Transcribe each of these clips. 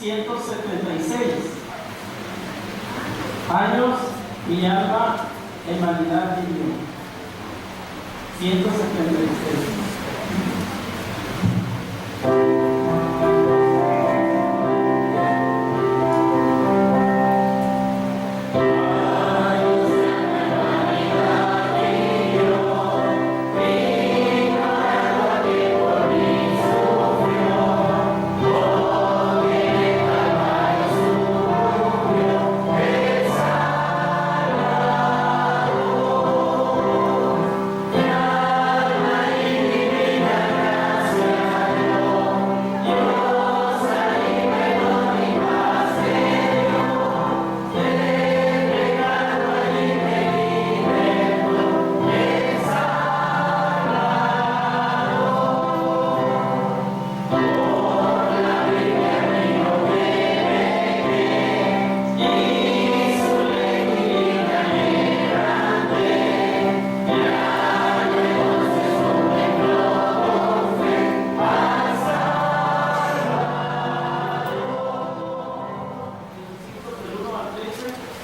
176. Años mi alma en vanidad vivió. 176.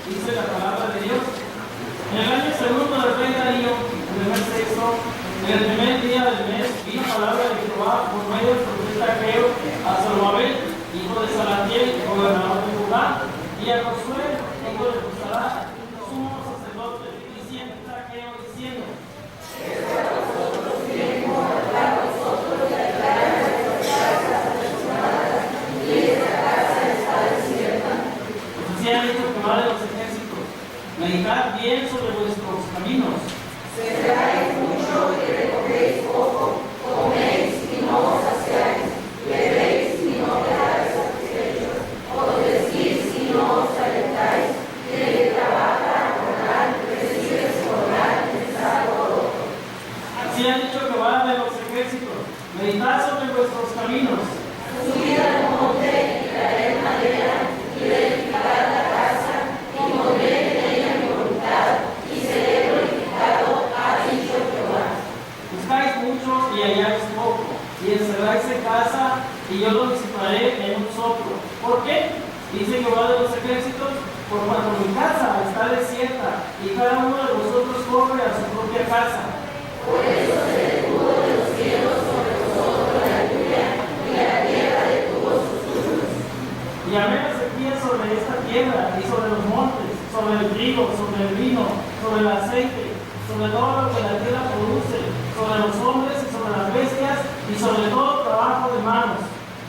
Dice la palabra de Dios. En el año segundo del rey Darío, en el mes sexto, en el primer día del mes, vino palabra de Jehová por medio del profeta Ageo a Zorobabel, hijo de Salatiel, gobernador de Judá, y a Josué, hijo de Josadá, sumo sacerdote, diciendo Ageo, diciendo: Así ha dicho Jehová de los ejércitos: meditad bien sobre vuestros caminos. Sembráis mucho y recogéis poco, coméis y no os saciáis, bebéis y no quedáis satisfechos, os decís y no os alentáis, y el que trabaja jornal recibe su jornal en saco roto. Así ha dicho Jehová de los ejércitos: meditad sobre vuestros caminos. Subid al monte y traed madera, y edificad la casa, y pondré en ella mi voluntad, y seré glorificado, ha dicho Jehová. Buscáis mucho y halláis poco, y encerráis en casa, y yo lo disiparé en un soplo. ¿Por qué? Dice Jehová de los ejércitos: por cuanto mi casa está desierta, y cada uno de vosotros corre a su propia casa. Por eso se detuvo de los cielos sobre vosotros la lluvia, y la tierra detuvo sus frutos. Y habrá sequía sobre esta tierra, y sobre los montes, sobre el trigo, sobre el vino, sobre el aceite, sobre todo lo que la tierra produce, sobre los hombres y sobre las bestias, y sobre todo trabajo de manos.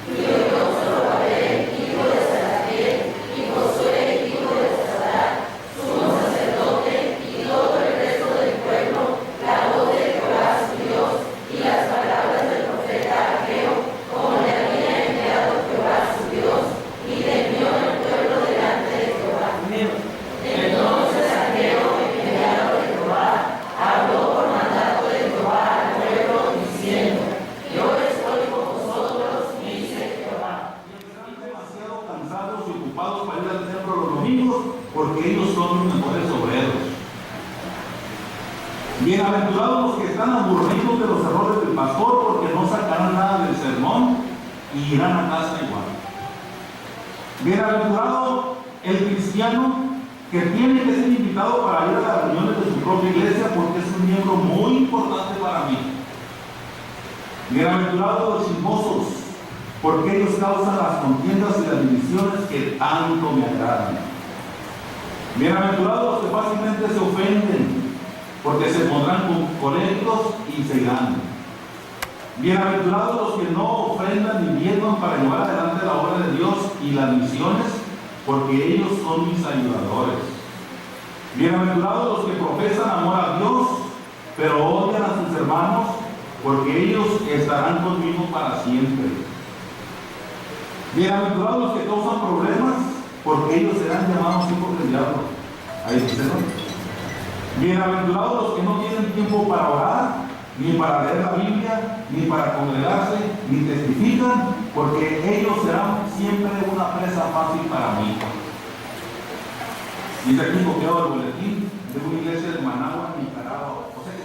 Y oyó Zorobabel, hijo de Salatiel, y Josué, hijo de Josadá, sumo sacerdote, y todo el resto del pueblo, la voz de Jehová su Dios, y las palabras del profeta Ageo, como le había enviado Jehová su Dios, y temió el pueblo delante de Jehová. Entonces Ageo, enviado de Jehová, habló por mandato de Jehová al pueblo, diciendo: Yo estoy con vosotros, dice Jehová. Están demasiado cansados y ocupados para ir al templo los domingos, porque ellos son los mejores obreros. Bienaventurados los que están aburridos de los errores del pastor, porque no sacarán nada del sermón y irán a casa igual. Bienaventurado el cristiano que tiene que ser invitado para ir a las reuniones de su propia iglesia, porque es un miembro muy importante para mí. Bienaventurados los chismosos, porque ellos causan las contiendas y las divisiones que tanto me agradan. Bienaventurados los que fácilmente se ofenden, porque se pondrán coléricos y se irán. Bienaventurados los que no ofrendan ni diezman para llevar adelante la obra de Dios y las misiones, porque ellos son mis ayudadores. Bienaventurados los que profesan amor a Dios, pero odian a sus hermanos, porque ellos estarán conmigo para siempre. Bienaventurados los que causan problemas, porque ellos serán llamados hijos del diablo. Ahí dice, ¿no? Bienaventurados los que no tienen tiempo para orar, ni para leer la Biblia, ni para congregarse, ni testifican, porque ellos serán siempre una presa fácil para mí. Dice aquí copiado el boletín de una iglesia de Managua, Nicaragua. O sea que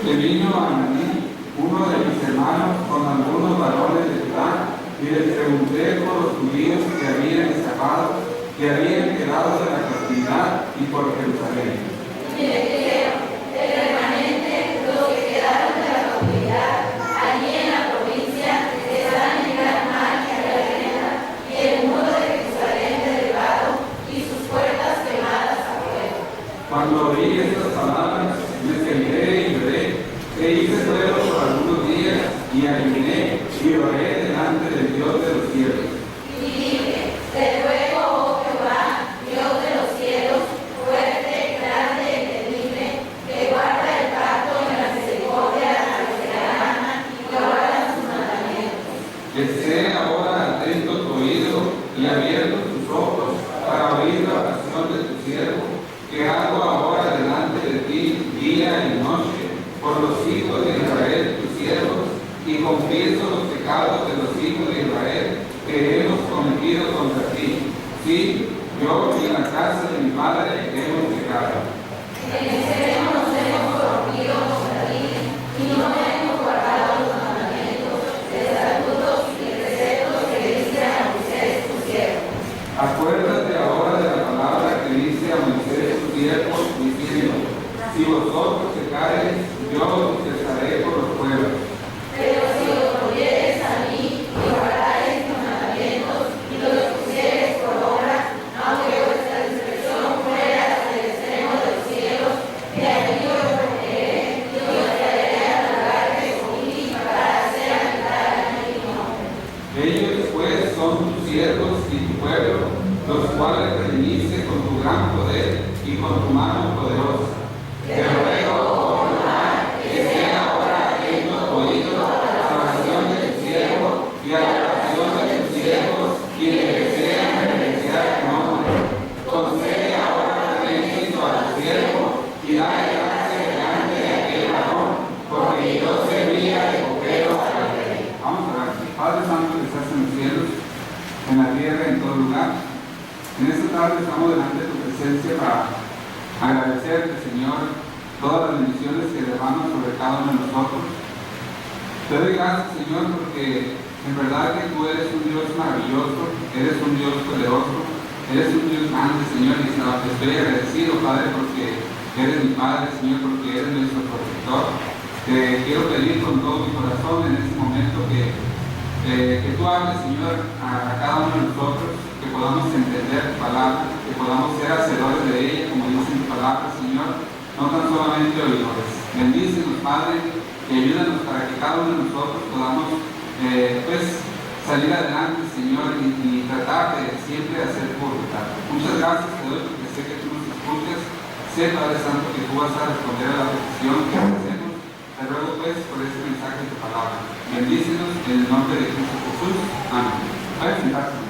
que vino a mí uno de mis hermanos con algunos varones de Judá, y les pregunté por los judíos que habían escapado, que habían quedado de la cautividad y por Jerusalén. Y le dijeron: el remanente, los que quedaron de la cautividad, allí en la provincia, están en gran mal y arena, y el muro de Jerusalén derribado, y sus puertas quemadas a fuego. Cuando oí estas palabras, me senté y lloré, e hice duelo por algunos días, y ayuné y oré delante del Dios de los cielos. Y dije: te ruego, oh Jehová, Dios de los cielos, fuerte, grande y temible, que guarda el pacto y la misericordia a los que la aman y guardan sus mandamientos. Esté ahora atento tu oído y abierto tus ojos para oír la oración de tu siervo, que hago ahora delante de ti día y noche por los hijos de Israel, tus siervos, y confieso los pecados de los hijos de Israel que hemos cometido contra ti. Sí, yo y la casa de mi padre hemos pecado. En extremo nos hemos corrompido contra ti, y no hemos guardado los mandamientos, estatutos y preceptos que diste a Moisés tu siervo. Acuérdate ahora de la palabra que dice a Moisés tu siervo, diciendo: si vosotros pecareis, yo os cesaré por los pueblos. Pero si os volviereis a mí y guardareis mis mandamientos y los pusiereis por obra, aunque vuestra discreción fuera hasta el extremo de los cielos, de allí os recogeré y os traeré al lugar que escogí para hacer habitar a mi nombre. Ellos pues son tus siervos y tu pueblo, los cuales redimiste con tu gran poder y con tu mano poderosa. Te ruego, oh Jehová, que esté ahora atento tu oído a la oración de tu siervo y a la oración de tus siervos, y que desean reverenciar tu nombre. Concede ahora beneficio a tu siervo y dale gracia delante de aquel varón, porque yo servía de copero al rey. Vamos a orar. Padre Santo que estás en los cielos, en la tierra, en todo lugar, en esta tarde estamos delante de tu presencia para agradecerte, Señor, todas las bendiciones que derramas sobre cada uno de nosotros. Te doy gracias, Señor, porque en verdad que tú eres un Dios maravilloso, eres un Dios poderoso, eres un Dios grande, Señor, y estoy agradecido, Padre, porque eres mi Padre, Señor, porque eres nuestro protector. Te quiero pedir con todo mi corazón en este momento que tú hables, Señor, a cada uno de nosotros, que podamos entender tu palabra, que podamos ser hacedores de ella, como dice tu palabra, Señor, no tan solamente oidores. Bendícenos, Padre, y ayúdanos para que cada uno de nosotros podamos salir adelante, Señor, y tratar de siempre hacer tu voluntad. Muchas gracias te doy porque sé que tú nos escuchas, sé, Padre Santo, que tú vas a responder a la petición que hacemos. Te ruego pues por este mensaje de tu palabra. Bendícenos en el nombre de Cristo Jesús. Amén. Pueden sentarse.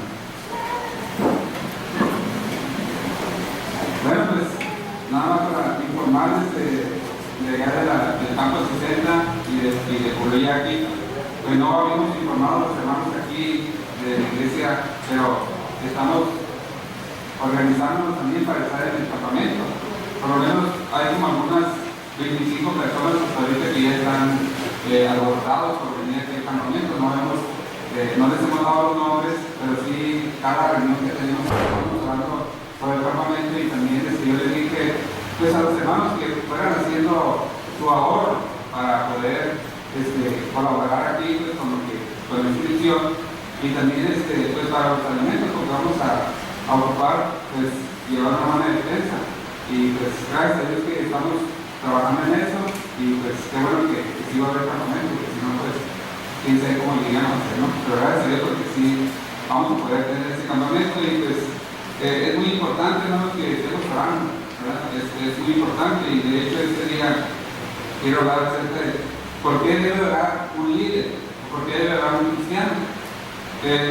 Bueno, pues nada más para informarles de allá del campo 60 y de Culiacán. Pues no habíamos informado a los hermanos aquí de la iglesia, pero estamos organizándonos también para estar en el campamento. Por lo menos hay como algunas 25 personas hasta ahorita que ya están alborotados por venir aquí al campamento. No les hemos dado los nombres, pero sí cada reunión que tenemos estamos hablando por el campamento, y también yo les dije pues a los hermanos que fueran haciendo su ahorro para poder colaborar aquí pues, con la inscripción, y también pues para los alimentos, porque vamos a ocupar pues llevar una buena defensa, y pues gracias a Dios que estamos trabajando en eso, y pues qué bueno que sí va a haber campamento, porque si no pues quién sabe cómo llegamos a hacer, ¿no? Pero gracias a Dios porque sí vamos a poder tener ese campamento, y pues es muy importante, ¿no?, que estemos orando, ¿verdad? Es muy importante, y de hecho este día quiero hablar acerca de por qué debe orar un líder, o por qué debe orar un cristiano.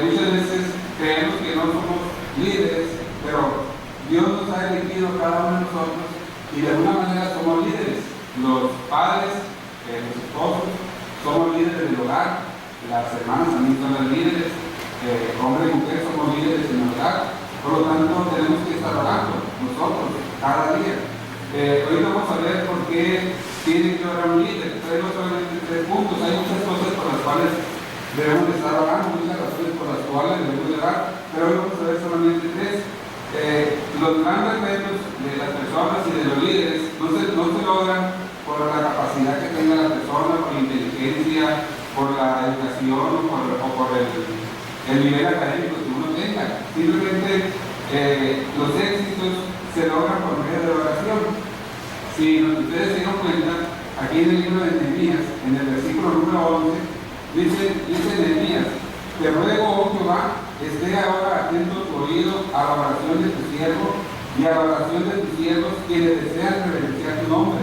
Muchas veces creemos que no somos líderes, pero Dios nos ha elegido a cada uno de nosotros, y de alguna manera somos líderes. Los padres, los esposos, somos líderes del hogar, las hermanas también son las líderes, hombre y mujer somos líderes en el hogar. Por lo tanto, tenemos que estar orando nosotros cada día. Hoy vamos a ver por qué tiene que orar un líder. Traigo solamente 3 puntos. Hay muchas cosas por las cuales debemos de estar orando, muchas razones por las cuales debemos de orar, pero hoy vamos a ver solamente 3. Los grandes retos de las personas y de los líderes no se logran por la capacidad que tenga la persona, por la inteligencia, por la educación o por el nivel académico que uno tenga. Simplemente los éxitos se logran por medio de la oración. Si ustedes se dieron cuenta, aquí en el libro de Nehemías, en el versículo número 11, dice Nehemías: te ruego, oh Jehová, esté ahora atento tu oído a la oración de tu siervo y a la oración de tus siervos quienes desean reverenciar tu nombre.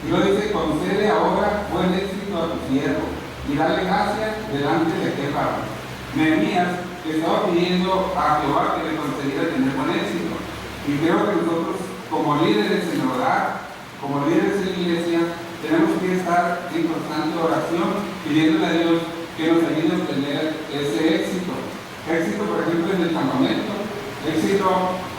Y lo dice: concede ahora buen éxito a tu siervo y dale gracia delante de aquel varón. Nehemías estaba pidiendo a Jehová que le concediera tener buen éxito. Y creo que nosotros, como líderes en el hogar, como líderes en la iglesia, tenemos que estar en constante oración, pidiéndole a Dios que nos ayude a obtener ese éxito. Éxito, por ejemplo, en el campamento, éxito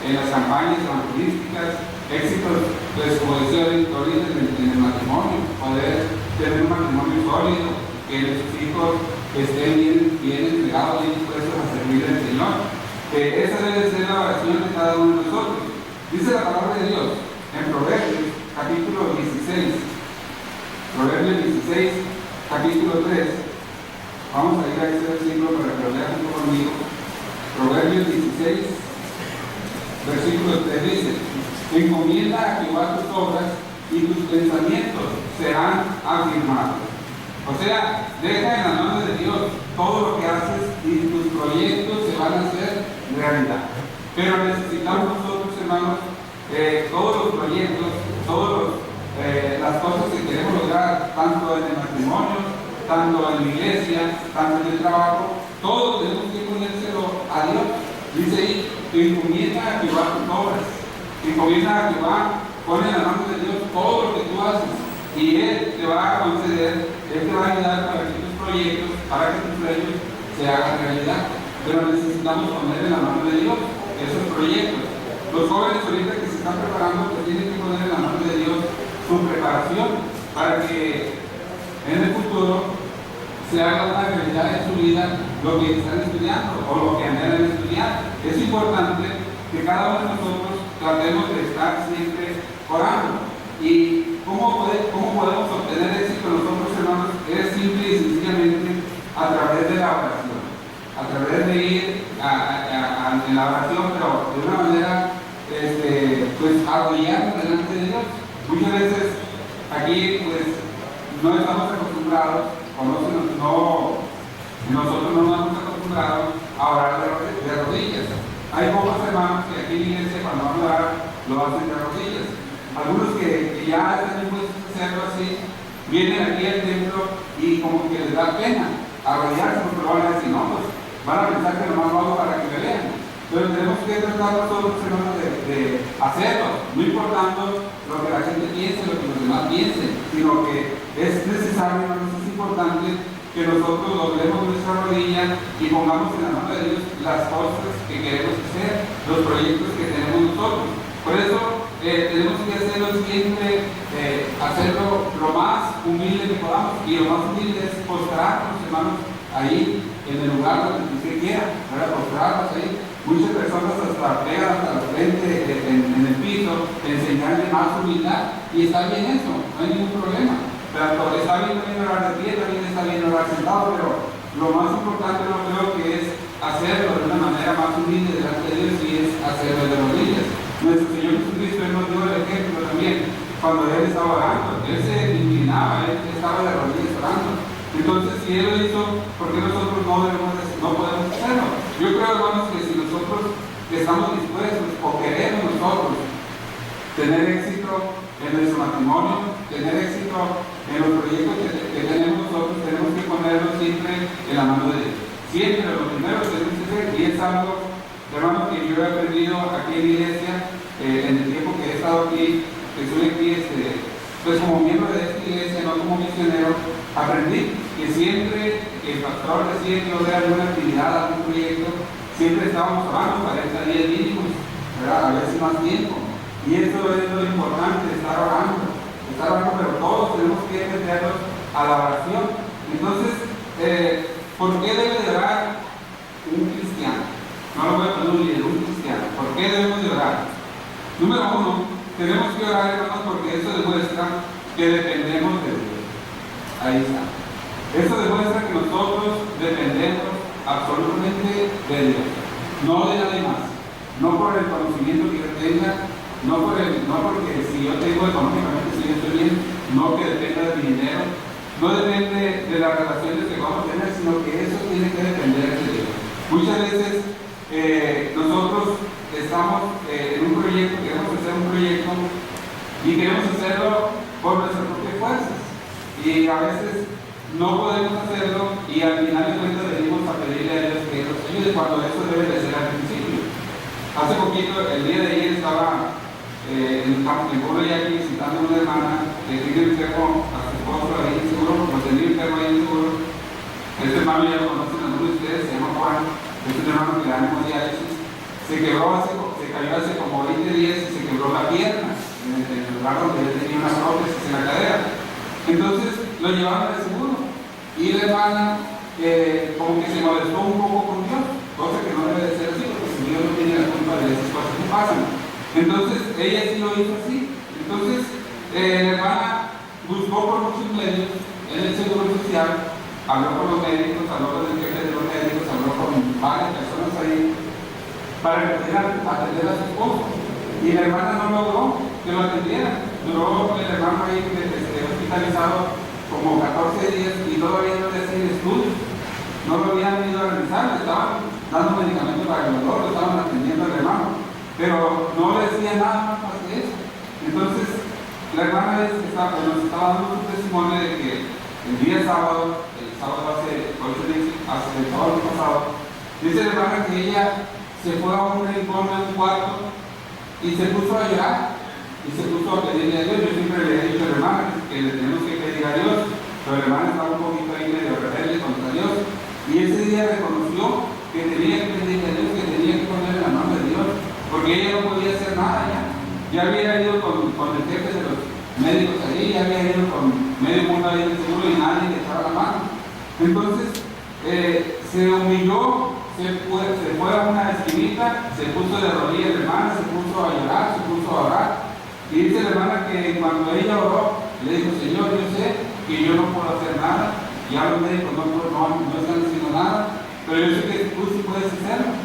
en las campañas evangelísticas, éxito, pues, como decía ahorita, en el matrimonio, poder tener un matrimonio sólido, que nuestros hijos estén bien entregados, bien dispuestos a servir al Señor. Esa debe ser la oración de cada uno de nosotros. Dice la palabra de Dios en Proverbios, capítulo 16, Proverbios 16, capítulo 3. Vamos a ir a ese versículo para que lo lean junto conmigo. Proverbios 16, versículo 3 dice: encomienda a Jehová tus obras y tus pensamientos serán afirmados. O sea, deja en las manos de Dios todo lo que haces y tus proyectos se van a hacer realidad. Pero necesitamos nosotros, hermanos, todos los proyectos, todas las cosas que queremos lograr, tanto en el matrimonio, tanto en la iglesia, tanto en el trabajo, todo tenemos que ponérselo a Dios. Dice ahí: encomienda a Jehová tus obras. Encomienda a Jehová, pon en las manos de Dios todo lo que tú haces, y Él te va a conceder, Él te va a ayudar para que tus proyectos, para que tus sueños se hagan realidad. Pero necesitamos poner en las manos de Dios esos proyectos. Los jóvenes ahorita que se están preparando, pues tienen que poner en las manos de Dios su preparación para que en el futuro se haga una realidad en su vida lo que están estudiando o lo que anhelan estudiar. Es importante que cada uno de nosotros tratemos de estar siempre orando. ¿Y cómo podemos obtener éxito nosotros, hermanos? Es simple y sencillamente a través de la oración, a través de ir en la oración, pero de una manera pues arrodillarnos delante de Dios. Muchas veces aquí pues no estamos acostumbrados, o nosotros no nos hemos acostumbrado a orar de rodillas. Hay pocos hermanos que aquí en la iglesia, cuando van a orar, lo hacen de rodillas. Algunos que ya están dispuestos a hacerlo así, vienen aquí al templo y como que les da pena arrodillarse, porque van a decir: no, pues van a pensar que nomás lo hago para que me vean. Pero tenemos que tratar nosotros, hermanos, de hacerlo, no importando lo que la gente piense, lo que los demás piensen, sino que es necesario, hermanos, es importante que nosotros doblemos nuestra rodilla y pongamos en la mano de Dios las cosas que queremos hacer, los proyectos que tenemos nosotros. Por eso tenemos que hacerlo siempre, hacerlo lo más humilde que podamos, y lo más humilde es postrarnos, hermanos, ahí en el lugar donde usted quiera, para postrarnos ahí. Muchas personas hasta pegan hasta la frente en el piso, enseñarle más humildad, y está bien eso, no hay ningún problema. Pero está bien también orar de pie, también está bien orar sentado, pero lo más importante yo creo que es hacerlo de una manera más humilde delante de Dios, y es hacerlo de rodillas. Nuestro Señor Jesucristo nos dio el ejemplo también. Cuando Él estaba orando, Él se inclinaba, Él estaba de rodillas orando. Entonces, si Él lo hizo, ¿por qué nosotros no podemos hacerlo? Yo creo, hermanos, que si nosotros estamos dispuestos o queremos nosotros tener éxito en nuestro matrimonio, tener éxito en los proyectos que tenemos nosotros, tenemos que ponerlo siempre en la mano de Dios. Siempre lo primero que tenemos que hacer, y es algo, hermanos, que yo he aprendido aquí en la iglesia, en el tiempo que he estado aquí, que estoy aquí, pues como miembro de esta iglesia, no como misionero, aprendí que siempre que el pastor decía que iba a haber alguna actividad, algún proyecto, siempre estábamos orando 40 días mínimos, ¿verdad? A veces más tiempo. Y eso es lo importante, estar orando. estar orando, pero todos tenemos que meternos a la oración. Entonces, ¿por qué debe de orar un cristiano? No lo voy a poner un líder, un cristiano. ¿Por qué debemos de orar? Número uno, tenemos que orar, hermanos, porque eso demuestra que dependemos de Dios. Ahí está. Eso demuestra que nosotros dependemos absolutamente de Dios, no de nadie más. No por el conocimiento que yo tenga, no porque si yo tengo económicamente, si yo estoy bien, no que dependa de mi dinero, no depende de las relaciones que vamos a tener, sino que eso tiene que depender de Dios. Muchas veces nosotros estamos en un proyecto, queremos hacer un proyecto y queremos hacerlo por nuestras propias fuerzas. Y a veces no podemos hacerlo y al final de cuentas venimos a pedirle a Dios que nos ayude cuando eso debe de ser al principio. Hace poquito, el día de ayer, estaba en pueblo de aquí visitando a una hermana que tiene enfermo a su esposo ahí en Seguro, lo tenía enfermo ahí en Seguro. Este hermano ya lo conocen algunos de ustedes, se llama Juan, es un hermano que le da hemodiálisis. Se cayó hace como 20 días y se quebró la pierna en el lugar donde él tenía una prótesis en la cadera. Entonces lo llevaron al seguro y la hermana como que se molestó un poco con Dios, cosa que no debe de ser así, porque si Dios no tiene la culpa de esas cosas que pasan. Entonces ella sí lo hizo así. Entonces la hermana buscó por muchos medios en el seguro social, habló con los médicos, habló con el jefe de los médicos, habló con varias personas ahí para que pudieran atender a su esposo. Y la hermana no logró que lo atendieran. Duró el hermano ahí hospitalizado como 14 días y todavía no le hacían estudios. No lo habían ido a revisar, le estaban dando medicamentos para el dolor, lo estaban atendiendo al hermano, pero no le decían nada más que eso. Entonces, la hermana nos estaba dando un testimonio de que el día sábado, el sábado hace 8 días, el sábado pasado, dice la hermana que ella se fue a un rincón, a un cuarto, y se puso a llorar, y se puso a pedirle a Dios. Yo siempre le he dicho a la hermana que le tenemos que pedir a Dios, pero la hermana estaba un poquito ahí medio rebelde contra Dios, y ese día reconoció que tenía que pedirle a Dios, que tenía que poner en la mano de Dios, porque ella no podía hacer nada ya. Ya había ido con el jefe de los médicos ahí, ya había ido con medio mundo ahí en el seguro y nadie le echaba la mano. Entonces, se humilló, se fue a una esquinita, se puso de rodillas la hermana, se puso a llorar, se puso a orar. Y dice la hermana que cuando ella oró, le dijo: Señor, yo sé que yo no puedo hacer nada, ya los médicos no están haciendo nada, pero yo sé que tú sí puedes hacerlo.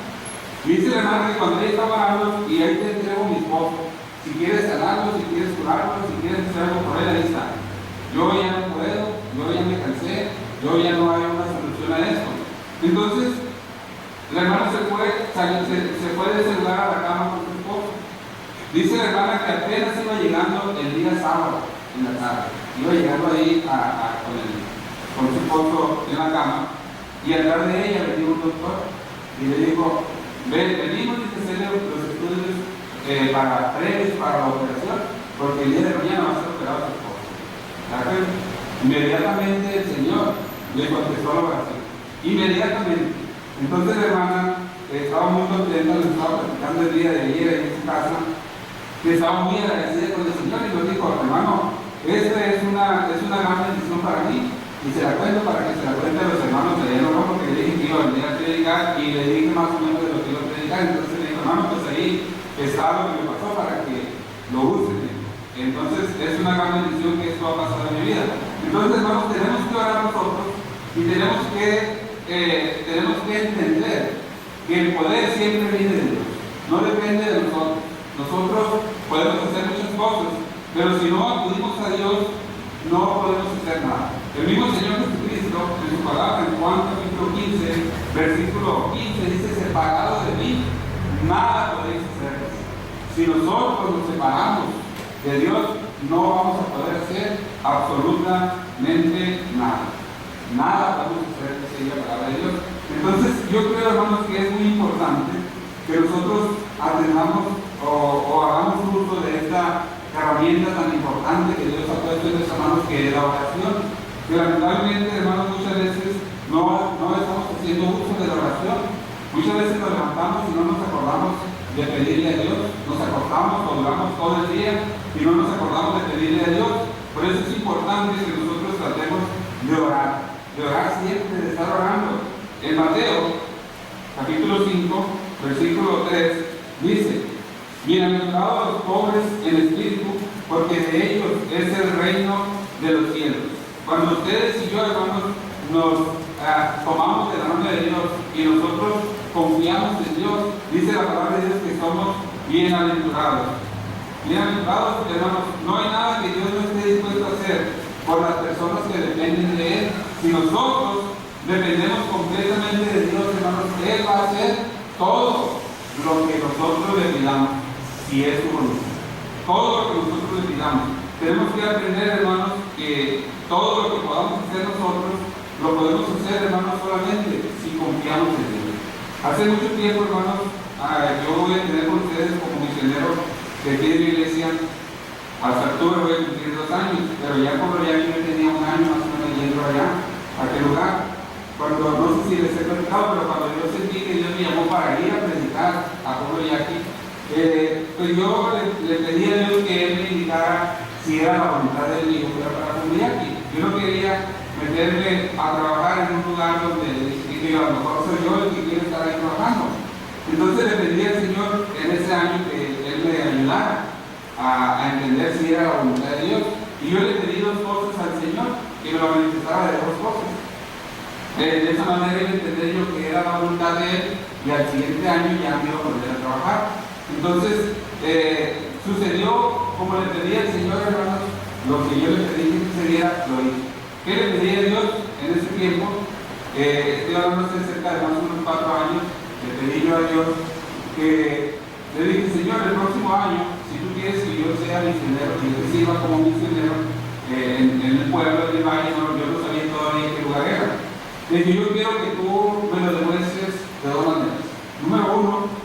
Y dice la hermana que cuando ella estaba orando, y ahí te entrego mi esposo, si quieres sanarlo, si quieres curarlo, si quieres hacer algo por él, ahí está. Yo ya no puedo, yo ya me cansé, yo ya no hay una solución a esto. Entonces, la hermana se fue de ese lugar a la cama con su esposo. Dice la hermana que apenas iba llegando el día sábado en la tarde. Iba llegando ahí con su esposo en la cama, y atrás de ella venía un doctor y le dijo: venimos a hacer los estudios previos para la operación, porque el día de mañana va a ser operado su esposo. Inmediatamente el Señor le contestó la oración. Inmediatamente. Entonces la hermana estaba muy contenta, le estaba platicando el día de ayer en su casa, que estaba muy agradecida con el Señor, y nos dijo: hermano, esta es una gran bendición para mí, y se la cuento para que se la cuente a los hermanos de allá, ¿no? Porque le dije que iba a venir a predicar, y le dije más o menos de lo que iba a predicar. Entonces le dije: hermano, pues ahí está lo que me pasó para que lo usen. Entonces es una gran bendición que esto ha pasado en mi vida. Entonces, hermanos, tenemos que orar nosotros, y tenemos que entender que el poder siempre viene de Dios, no depende de nosotros. Nosotros podemos hacer muchas cosas, pero si no acudimos a Dios, no podemos hacer nada. El mismo Señor Jesucristo, en su palabra, en Juan capítulo 15, versículo 15, dice: separado de mí, nada podéis hacer. Si nosotros nos separamos de Dios, no vamos a poder hacer absolutamente nada. Nada podemos hacer, dice la palabra de Dios. Entonces, yo creo, hermanos, que es muy importante que nosotros atendamos o hagamos uso de esta herramienta tan importante que Dios ha puesto en nuestras manos, que es la oración. Que lamentablemente, hermanos, muchas veces no estamos haciendo uso de la oración. Muchas veces nos levantamos y no nos acordamos de pedirle a Dios, nos acostamos o o duramos todo el día y no nos acordamos de pedirle a Dios. Por eso es importante que nosotros tratemos de orar siempre, de estar orando. En Mateo, capítulo 5, versículo 3, dice: bienaventurados los pobres en espíritu, porque de ellos es el reino de los cielos. Cuando ustedes y yo, hermanos, nos tomamos de la mano de Dios y nosotros confiamos en Dios, dice la palabra de Dios que somos bienaventurados. Bienaventurados, hermanos, no hay nada que Dios no esté dispuesto a hacer por las personas que dependen de Él. Si nosotros dependemos completamente de Dios, hermanos, Él va a hacer todo lo que nosotros le pidamos, si es su voluntad. Todo lo que nosotros le pidamos. Tenemos que aprender, hermanos, que todo lo que podamos hacer nosotros, lo podemos hacer, hermanos, solamente si confiamos en Dios. Hace mucho tiempo, hermanos, yo voy a tener con ustedes como misionero de aquí de mi iglesia. Hasta octubre voy a cumplir 2 años, pero ya como ya yo tenía 1 año más o menos yendo allá, a aquel lugar. Cuando, no sé si les he platicado, pero cuando yo sentí que Dios me llamó para ir a predicar a Pueblo Yaqui, pues yo le pedí a Dios que Él me indicara si era la voluntad de Dios para Pueblo Yaqui. Yo no quería meterme a trabajar en un lugar donde dije, a lo mejor soy yo el que quiere estar ahí trabajando. Entonces le pedí al Señor en ese año que Él me ayudara a entender si era la voluntad de Dios. Y yo le pedí 2 cosas al Señor, que me lo manifestara de 2 cosas. De esa manera iba a entender yo que era la voluntad de Él, y al siguiente año ya me iba a volver a trabajar. Entonces, sucedió como le pedí al Señor, hermanos, lo que yo le pedí que sucediera, lo hice. ¿Qué le pedí a Dios en ese tiempo? Estoy hablando de cerca de más o menos 4 años. Le pedí yo a Dios que le dije: Señor, el próximo año, si tú quieres que yo sea misionero, que yo te sirva como misionero en el pueblo del Valle, no, yo no sabía todavía en qué lugar era. Le dije: yo quiero que tú me lo demuestres de 2 maneras. Número 1,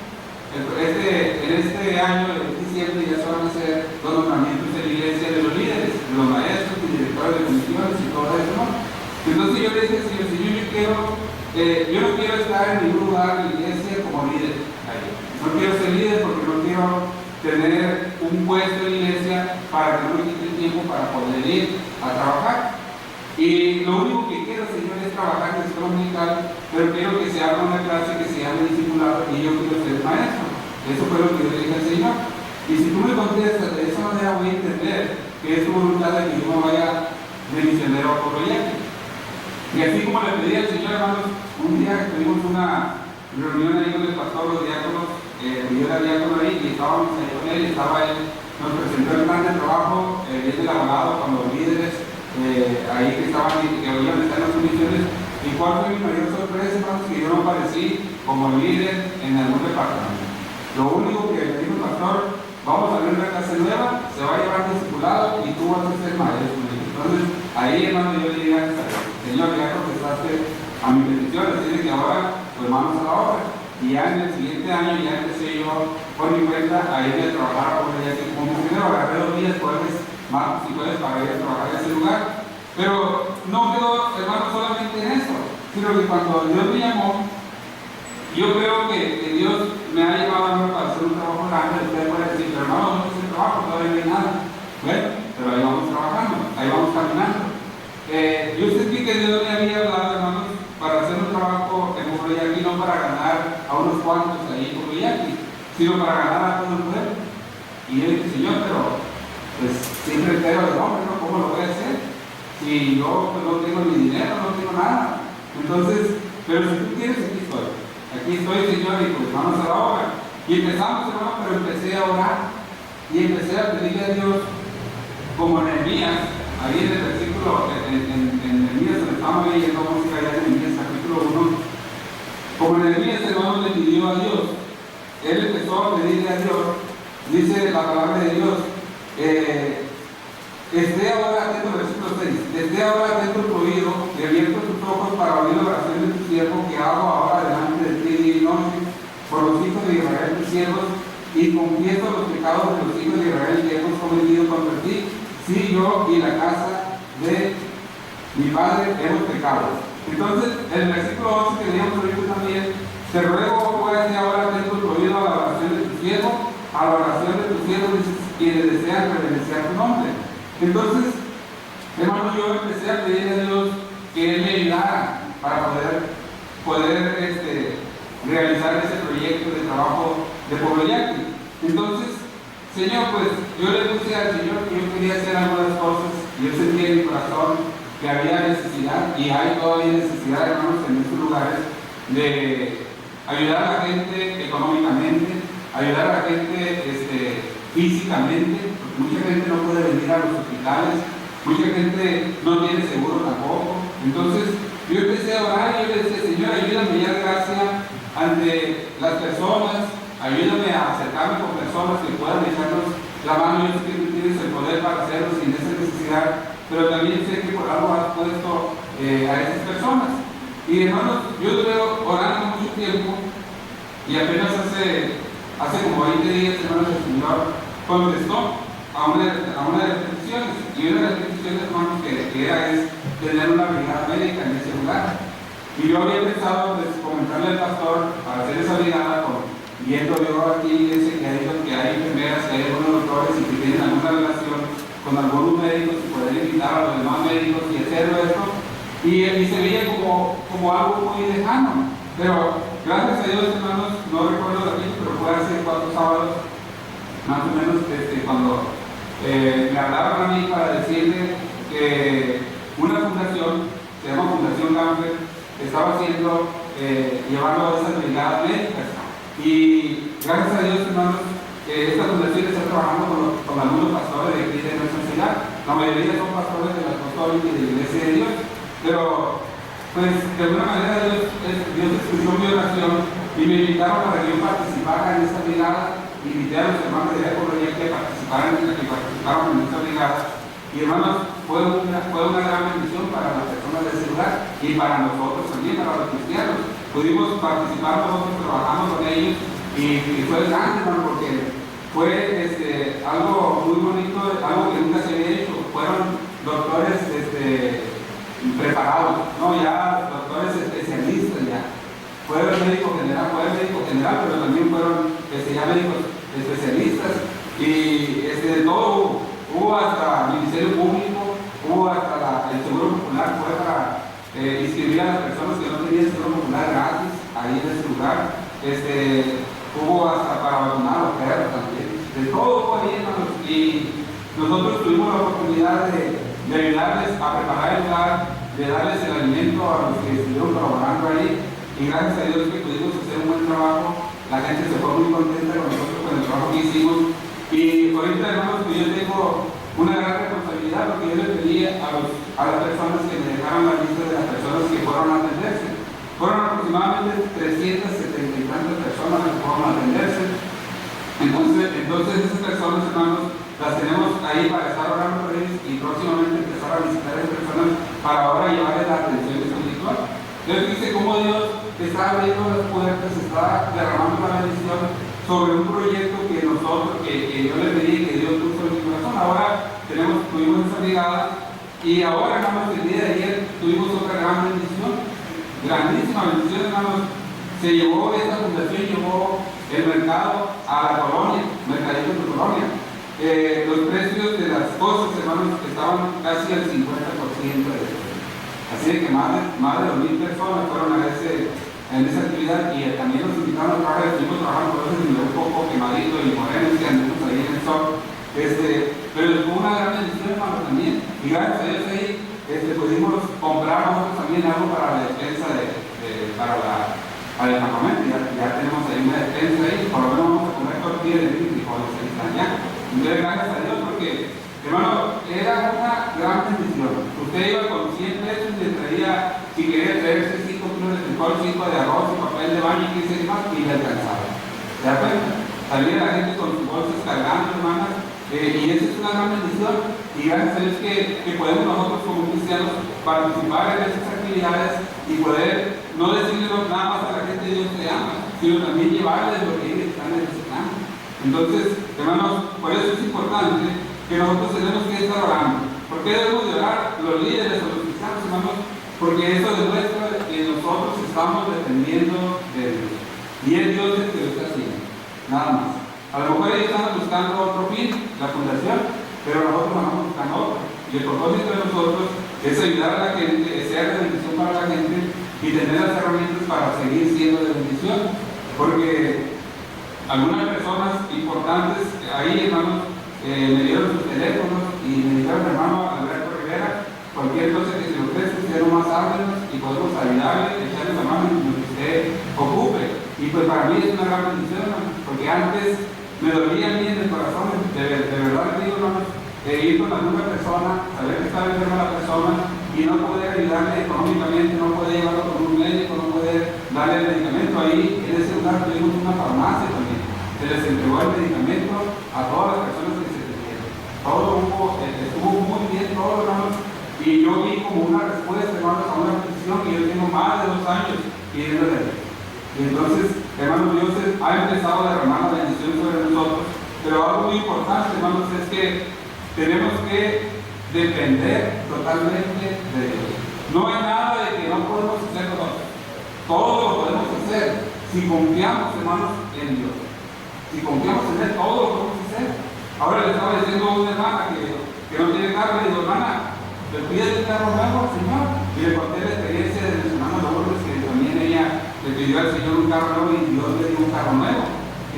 en este año, el 27, ya se van a hacer 2 nombramientos en la iglesia de los líderes, de los maestros y directores de comisiones y todo eso, ¿no? Entonces yo le dije: Señor, yo no quiero estar en ningún lugar de la iglesia como líder. No quiero ser líder porque no quiero tener un puesto en la iglesia para que no me quite el tiempo para poder ir a trabajar. Y lo único que quiero, Señor, es trabajar en el escuela dominical, pero quiero que se haga una clase que se llame discipulado y yo quiero ser maestro. Eso fue lo que yo le dije al Señor. Y si tú me contestas de esa manera, voy a entender que es tu voluntad de que yo me vaya de misionero a Pueblo Yaqui. Y así como le pedí al Señor, hermanos, un día tuvimos una reunión ahí con el pastor, los diáconos, yo era diácono ahí y estábamos ahí con él, estaba él, nos presentó el plan de trabajo bien elaborado con los líderes ahí que estaban y que oían estar en las comisiones. Y cuál fue mi mayor sorpresa, hermanos, que yo no aparecí como líder en algún departamento. Lo único que me dijo el pastor: vamos a abrir una clase nueva, se va a llevar discipulado y tú vas a ser maestro. Entonces, ahí, hermano, yo le dije: Señor, ya contestaste a mi petición, así que ahora, pues vamos a la obra. Y ya en el siguiente año, ya empecé yo por mi cuenta a irme a trabajar por allá como misionero. Agarré 2 días, jueves, martes y jueves, para ir a trabajar en ese lugar. Pero no quedó, hermano, solamente en eso, sino que cuando Dios me llamó, yo creo que Dios me ha llamado para hacer un trabajo grande. Usted puede decir: pero hermano, no es el trabajo, todavía no hay nada. Bueno, pero ahí vamos trabajando, ahí vamos caminando. Yo sentí que Dios me había hablado, hermanos, para hacer un trabajo en Pueblo Yaqui, no para ganar a unos cuantos ahí en Pueblo Yaqui, sino para ganar a todo el pueblo. Y yo dije: Señor, pero pues siempre creo de hombre, ¿no? ¿Cómo lo voy a hacer? Si yo pues, no tengo ni dinero, no tengo nada. Entonces, pero si tú quieres, aquí estoy. Aquí estoy, Señor, y pues vamos a la obra. Y empezamos, hermano, pero empecé a orar y empecé a pedirle a Dios, como Nehemías, ahí en el versículo, en Nehemías, donde estamos leyendo, vamos a ir allá en Nehemías, capítulo 1. Como Nehemías, hermano, le pidió a Dios, él empezó a pedirle a Dios, dice la palabra de Dios, esté ahora atento, versículo 6, esté ahora atento tu oído y abierto tus ojos para oír la oración de tu siervo que hago ahora delante de ti día y noche por los hijos de Israel, tus siervos, y confieso los pecados de los hijos de Israel que hemos cometido contra ti. Sí, yo y la casa de mi padre hemos pecado. Entonces, en el versículo 11 que leíamos ahorita también, te ruego, pues, ahora atento tu oído a la oración de tu siervo, a la oración de tu siervo, dice quieran reverenciar tu nombre. Entonces, hermano, yo empecé a pedirle a Dios que Él me ayudara para poder realizar ese proyecto de trabajo de Pueblo Yaqui. Entonces, Señor, pues yo le puse al Señor que yo quería hacer algunas cosas, y yo sentía en mi corazón que había necesidad, y hay todavía necesidad, hermanos, en estos lugares, de ayudar a la gente económicamente, ayudar a la gente físicamente, porque mucha gente no puede venir a los hospitales, mucha gente no tiene seguro tampoco. Entonces, yo empecé a orar y yo le decía, Señor, ayúdame a dar gracia ante las personas, ayúdame a acercarme con personas que puedan echarnos la mano. Yo sé que tú tienes el poder para hacerlo sin esa necesidad, pero también sé que por algo has puesto a esas personas. Y hermanos, yo estuve orando mucho tiempo y apenas hace como 20 días, hermanos, el Señor contestó a una de las peticiones. Y una de las peticiones, hermanos, que era es tener una brigada médica en ese lugar. Y yo había pensado comentarle al pastor para hacer esa brigada, viendo yo aquí que hay enfermeras, que hay algunos doctores y que tienen alguna relación con algunos médicos y poder invitar a los demás médicos y hacerlo esto. Y se veía como algo muy lejano. Pero gracias a Dios, hermanos, no recuerdo la fecha, pero fue hace 4 sábados, más o menos, cuando me hablaron a mí para decirle que una fundación, se llama Fundación Gamper, estaba llevando esas brigadas médicas. Y gracias a Dios, hermanos, esta fundación está trabajando con algunos pastores de aquí de nuestra ciudad. La mayoría son pastores de la apostólica y de la Iglesia de Dios. Pero, pues, de alguna manera Dios escuchó mi oración y me invitaron para que yo participara en esta brigada. Invité a los hermanos de Pueblo Yaqui que participaron en esta brigada. Y hermanos, fue una gran bendición para las personas de ese lugar y para nosotros también, para los cristianos. Pudimos participar, nosotros trabajamos con ellos y fue grande, hermano, porque fue algo muy bonito, algo que nunca se había hecho. Fueron doctores preparados, ¿no? Ya doctores especialistas ya. Fue el médico general, pero también fueron ya médicos especialistas y de todo hubo hasta el Ministerio Público, hubo hasta el Seguro Popular, fue para inscribir a las personas que no tenían Seguro Popular gratis ahí en ese lugar. Hubo hasta para vacunar a los perros también. De todo fue ahí, hermanos, y nosotros tuvimos la oportunidad de ayudarles a preparar el lugar, de darles el alimento a los que estuvieron colaborando ahí, y gracias a Dios que pudimos hacer un buen trabajo. La gente se fue muy contenta con nosotros, con el trabajo que hicimos. Y ahorita, hermanos, que yo tengo una gran responsabilidad, porque yo le pedí a las personas que me dejaran la lista de las personas que fueron a atenderse. Fueron aproximadamente 370 y tantas personas que fueron a atenderse. Entonces esas personas, hermanos, las tenemos ahí para estar orando por ellos y próximamente empezar a visitar a esas personas para ahora llevarles la atención espiritual. Entonces dice cómo Dios está abriendo las puertas, está derramando la bendición sobre un proyecto que yo le pedí, que Dios puso en mi corazón. Ahora tuvimos esa brigada y ahora, hermanos, el día de ayer tuvimos otra gran bendición, grandísima bendición, hermanos. Se llevó esta fundación, llevó el mercado a la colonia, mercadito de colonia. Los precios de las cosas, hermanos, estaban casi al 50% de eso. Así que más de 2,000 personas fueron en esa actividad y también nos invitaron a trabajar. Estuvimos trabajando por eso, un poco quemadito y morenos que andamos ahí en el sol. Pero fue una gran bendición, hermano, también. Y gracias a Dios ahí pudimos comprar nosotros también algo para la defensa para el campamento. Ya tenemos ahí una defensa ahí, por lo menos vamos a comer tortillas de frijoles ahí allá. Entonces, gracias a Dios, porque, hermano, era una gran bendición. Usted iba con 100 pesos y le traía, si quería traerse 5 kilos de frijol, 5 de arroz y papel de baño y 15 más, y le alcanzaba. ¿Se da cuenta? Salía la gente con sus bolsas cargando, hermanas, y esa es una gran bendición. Y gracias a Dios que podemos nosotros como cristianos participar en esas actividades y poder no decirle nada más a la gente Dios te ama, sino también llevarles lo que ellos están necesitando. Entonces, hermanos, por eso es importante que nosotros tenemos que estar orando. ¿Por qué debemos de orar los líderes o los cristianos, hermanos? Porque eso demuestra que nosotros estamos dependiendo de Dios. Y es Dios el que lo está haciendo. Nada más. A lo mejor ellos están buscando otro fin, la fundación, pero nosotros mandamos buscando otro. Y el propósito de nosotros es ayudar a la gente, es ser de bendición para la gente y tener las herramientas para seguir siendo de bendición. Porque algunas personas importantes ahí, hermanos, me dieron sus teléfonos y me dijeron, hermano Alberto Rivera, cualquier cosa que se le ofrezca, usted nomás háblenos y podemos ayudarle, echarle la mano en lo que usted ocupe. Y pues para mí es una gran bendición, hermano, porque antes me dolía a mí en el corazón, de verdad le digo, hermano, ir con alguna persona, saber que estaba enferma la persona y no poder ayudarle económicamente, no poder llevarlo con un médico, no poder darle el medicamento. Ahí en ese lugar tuvimos una farmacia también. Se les entregó el medicamento a todas las personas que se tenían. Todo estuvo muy bien, todo, hermanos. Y yo vi como una respuesta, hermanos, a una petición que yo tengo más de 2 años pidiendo de Dios. Y entonces, hermanos, Dios ha empezado a derramar la bendición sobre nosotros. Pero algo muy importante, hermanos, es que tenemos que depender totalmente de Dios. No hay nada de que no podemos hacer nosotros. Todo lo podemos hacer si confiamos, hermanos, en Dios. Si confiamos en Él, todo lo podemos hacer. Ahora le estaba diciendo a una hermana que no tiene carro, le digo, hermana, ¿le pides un carro nuevo al Señor? Y le conté la experiencia de su hermana Lourdes, que también ella le pidió al Señor un carro nuevo y Dios le dio un carro nuevo.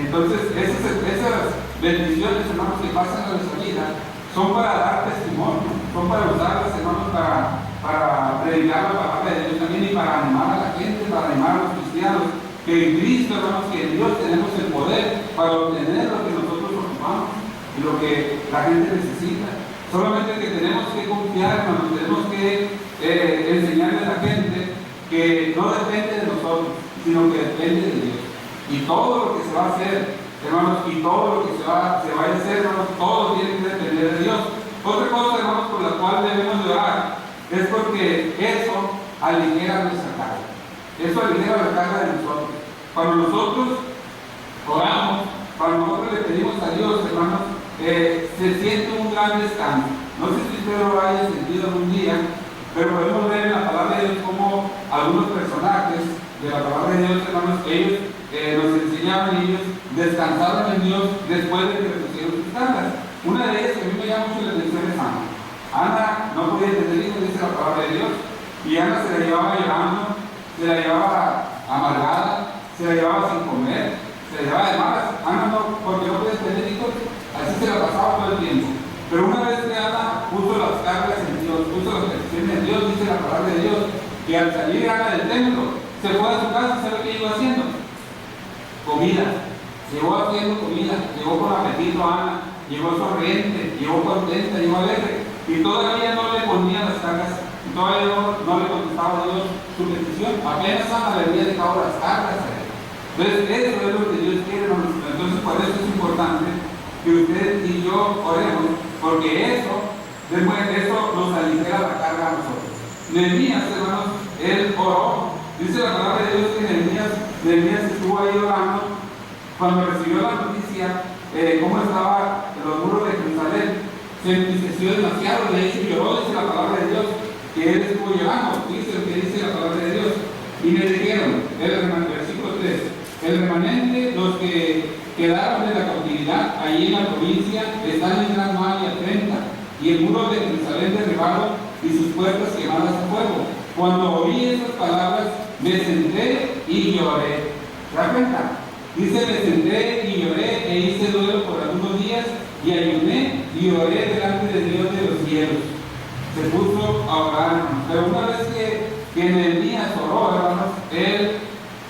Entonces, esas bendiciones, hermanos, que pasan en nuestra vida, son para dar testimonio, son para usarlas, hermanos, para predicar la palabra de Dios también y para animar a la gente, para animar a los cristianos. Que en Cristo, hermanos, que en Dios tenemos el poder para obtener lo que nosotros ocupamos y lo que la gente necesita. Solamente que tenemos que confiar, hermanos, tenemos que enseñarle a la gente que no depende de nosotros, sino que depende de Dios. Y todo lo que se va a hacer, hermanos, y todo lo que se vaya a hacer, hermanos, todo tiene que depender de Dios. Otra cosa, hermanos, por la cual debemos de orar es porque eso aligera nuestra carga. Eso aligera la carga de nosotros. Cuando nosotros oramos, cuando nosotros le pedimos a Dios, hermanos, se siente un gran descanso. No sé si usted lo haya sentido en un día, pero podemos ver en la palabra de Dios cómo algunos personajes de la palabra de Dios, hermanos, ellos nos enseñaban y ellos descansaron en Dios después de que recibieron sus cargas. Una de ellas que a mí me llama mucho la atención es Ana. Ana no podía tener hijos, dice la palabra de Dios, y Ana se la llevaba llorando, se la llevaba amargada, se la llevaba sin comer, se la llevaba de malas. Ana no, porque no podía tener hijos, así se la pasaba todo el tiempo. Pero una vez que Ana puso las cargas en Dios, puso las peticiones en Dios, dice la palabra de Dios, que al salir Ana del templo, se fue a su casa, ¿sabe qué iba haciendo? Comida. Llegó haciendo comida, llegó con apetito a Ana, llegó sonriente, llegó contenta, llegó alegre. Y todavía no le ponía las cargas, todavía no le contestaba a Dios su petición. Apenas Ana le había dejado las cargas a él. Entonces, eso es lo que Dios quiere, hermanos. Entonces, por eso es importante que usted y yo oremos, porque eso nos aligera la carga a nosotros. Nehemías, hermanos, él oró. Dice la palabra de Dios que Nehemías estuvo ahí orando cuando recibió la noticia cómo estaban los muros de Jerusalén. Se entristeció demasiado, de hecho lloró, dice la palabra de Dios, que él estuvo llorando. Dice lo que dice la palabra de Dios. Y me dijeron, versículo 3, el remanente, los que quedaron de la cautividad allí en la provincia, están en gran mal y afrenta, y el muro de Jerusalén derribado y sus puertas quemadas a fuego. Cuando oí esas palabras, me senté y lloré. ¿Se da cuenta? Dice, me senté y lloré e hice duelo por algunos días y ayuné y oré delante de Dios de los cielos. Se puso a orar, hermanos. Pero una vez que Nehemías oró, hermanos, él